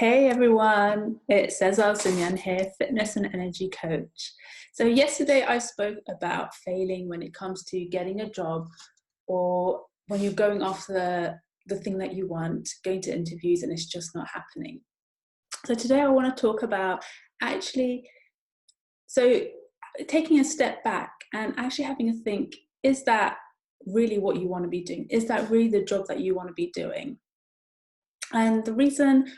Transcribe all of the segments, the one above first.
Hey everyone, it's Cesar Sunyan here, fitness and energy coach. So yesterday I spoke about failing when it comes to getting a job or when you're going after the thing that you want, going to interviews and it's just not happening. So today I want to talk about actually, so taking a step back and actually having a think, is that really what you want to be doing? Is that really the job that you want to be doing? And the reason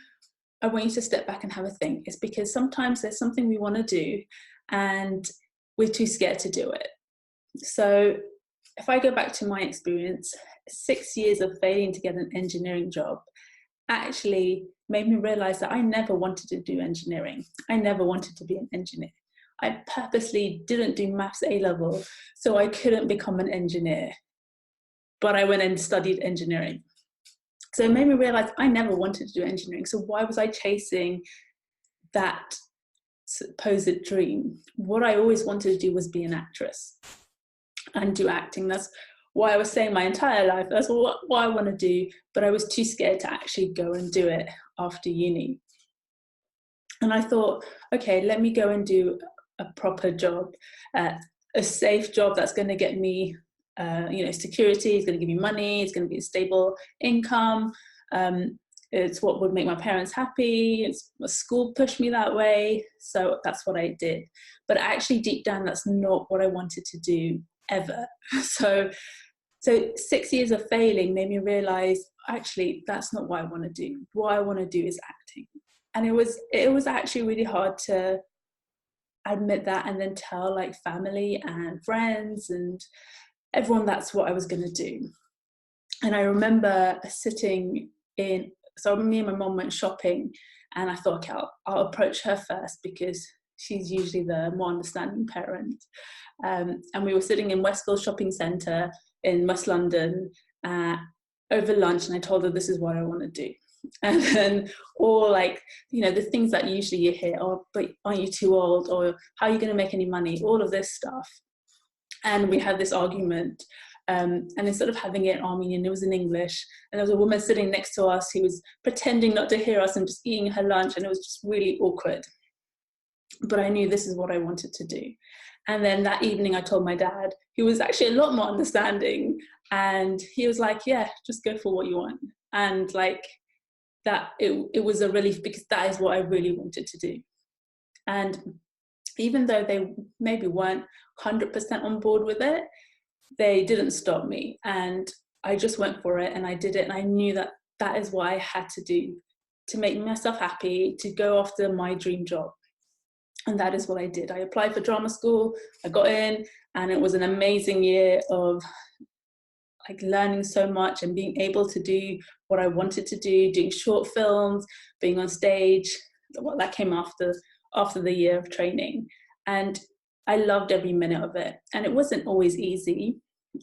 I want you to step back and have a think is because sometimes there's something we want to do and we're too scared to do it. So if I go back to my experience, 6 years of failing to get an engineering job actually made me realize that I never wanted to do engineering. I never wanted to be an engineer. I purposely didn't do maths A level so I couldn't become an engineer, but I went and studied engineering. So it made me realize I never wanted to do engineering. So why was I chasing that supposed dream? What I always wanted to do was be an actress and do acting. That's why I was saying my entire life, that's what I want to do, but I was too scared to actually go and do it after uni. And I thought, okay, let me go and do a proper job, a safe job that's going to get me security. It's going to give me money. It's going to be a stable income. It's what would make my parents happy. School pushed me that way. So that's what I did. But actually deep down, that's not what I wanted to do ever. So 6 years of failing made me realize, actually, that's not what I want to do. What I want to do is acting. And it was actually really hard to admit that and then tell like family and friends and everyone that's what I was going to do. And I remember sitting in, so me and my mom went shopping and I thought, okay, I'll approach her first because she's usually the more understanding parent. And we were sitting in Westfield Shopping Centre in West London over lunch, and I told her this is what I want to do. And then all like, the things that usually you hear, oh, but aren't you too old? Or how are you going to make any money? All of this stuff. And we had this argument. And instead of having it in Armenian, it was in English. And there was a woman sitting next to us who was pretending not to hear us and just eating her lunch. And it was just really awkward. But I knew this is what I wanted to do. And then that evening I told my dad, who was actually a lot more understanding. And he was like, yeah, just go for what you want. And like that, it was a relief because that is what I really wanted to do. And even though they maybe weren't 100% on board with it, they didn't stop me. And I just went for it and I did it. And I knew that that is what I had to do to make myself happy, to go after my dream job. And that is what I did. I applied for drama school, I got in, and it was an amazing year of like learning so much and being able to do what I wanted to do, doing short films, being on stage. Well, that came after the year of training. And I loved every minute of it. And it wasn't always easy.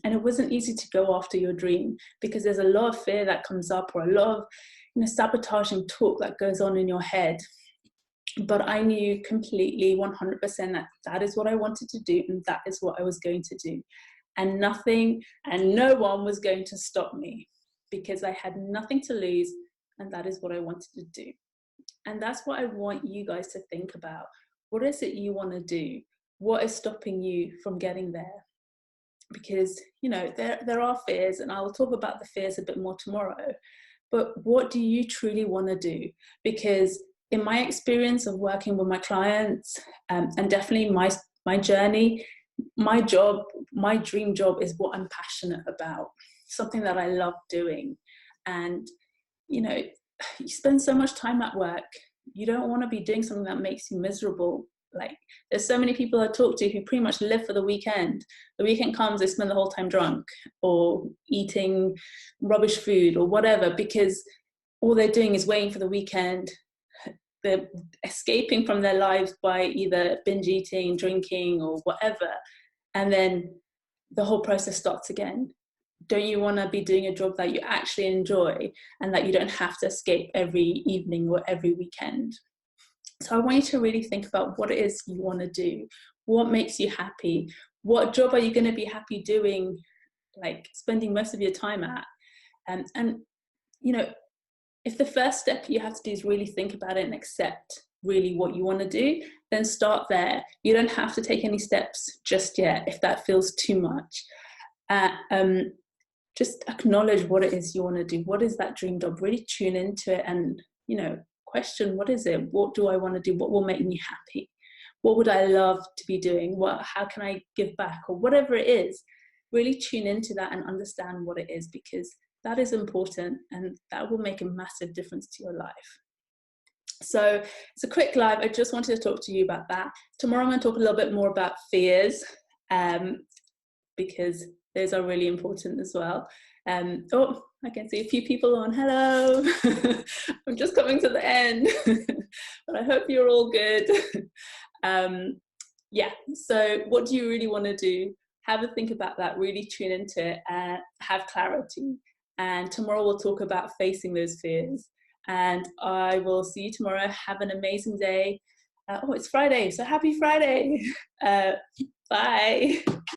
And it wasn't easy to go after your dream because there's a lot of fear that comes up or a lot of sabotaging talk that goes on in your head. But I knew completely 100% that that is what I wanted to do and that is what I was going to do. And nothing and no one was going to stop me because I had nothing to lose and that is what I wanted to do. And that's what I want you guys to think about. What is it you want to do? What is stopping you from getting there? Because, there are fears, and I'll talk about the fears a bit more tomorrow. But what do you truly want to do? Because in my experience of working with my clients, and definitely my journey, my job, my dream job is what I'm passionate about, something that I love doing. And, you spend so much time at work, you don't want to be doing something that makes you miserable. Like, there's so many people I talk to who pretty much live for the weekend. The weekend comes, they spend the whole time drunk or eating rubbish food or whatever, because all they're doing is waiting for the weekend. They're escaping from their lives by either binge eating, drinking, or whatever. And then the whole process starts again. Don't you want to be doing a job that you actually enjoy and that you don't have to escape every evening or every weekend? So I want you to really think about what it is you want to do. What makes you happy? What job are you going to be happy doing, like spending most of your time at? And if the first step you have to do is really think about it and accept really what you want to do, then start there. You don't have to take any steps just yet if that feels too much. Just acknowledge what it is you want to do. What is that dream job? Really tune into it and, you know, question, what is it? What do I want to do? What will make me happy? What would I love to be doing? How can I give back? Or whatever it is, really tune into that and understand what it is, because that is important and that will make a massive difference to your life. So it's a quick live. I just wanted to talk to you about that. Tomorrow I'm going to talk a little bit more about fears, because those are really important as well. Oh, I can see a few people on. Hello. I'm just coming to the end, but I hope you're all good. Yeah, so what do you really want to do? Have a think about that, really tune into it, have clarity. And tomorrow we'll talk about facing those fears. And I will see you tomorrow. Have an amazing day. Oh, it's Friday, so happy Friday. Bye.